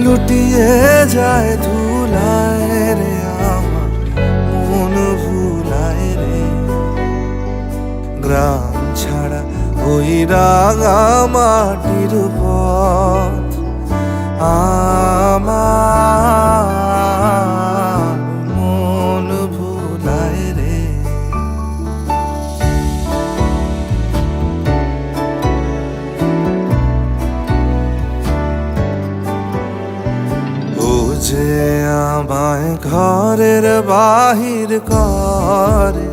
লুটিয়ে যায় ধুলায় রে আমার মন ভুলায় রে। গ্রাম ছাড়া ওই রাঙা মাটির পথ আমার মন ভুলায় রে। ও যে আমায় ঘরের বাহির করে,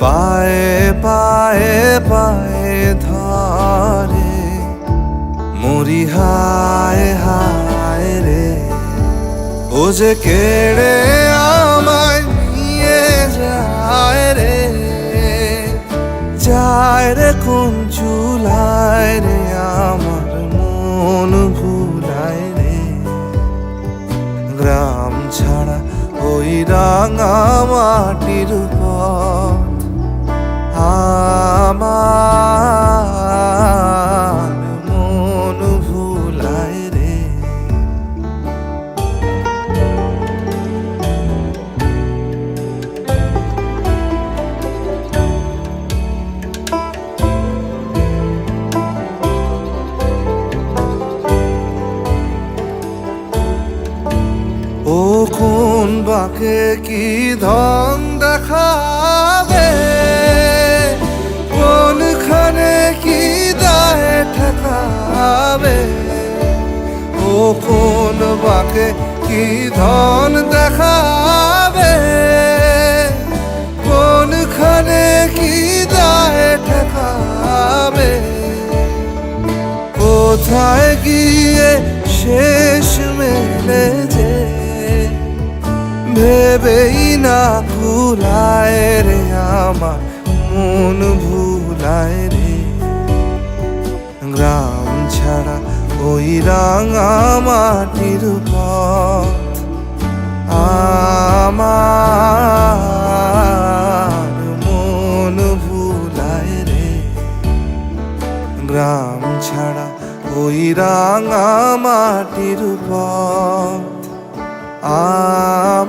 পায়ে পায়ে পায়ে ধরে, মরি হায় হায় রে। ও যে কেড়ে আমায় নিয়ে যায় রে, যায় রে কোন চুলায় রে আমার মন ভুলায় রে। গ্রাম ছাড়া ওই রাঙা মাটির পথ আমার মন ভুলায় রে। ও কোন বাকে কি ধন দেখাবে, কোনখানে কি দায় ঠেকাবে। ও কোন বাকে কি ধন দেখাবে, কোনখানে কি দায় ঠেকাবে। কোথায় গিয়ে শেষ মেলে যে ভেবেই না ভুলায় রে আমার মন ভুলায় রে। গ্রাম ছাড়া ওই রাঙা মাটির পথ আমার মন ভুলায় রে। গ্রাম ছাড়া ওই রাঙা মাটির পথ আমার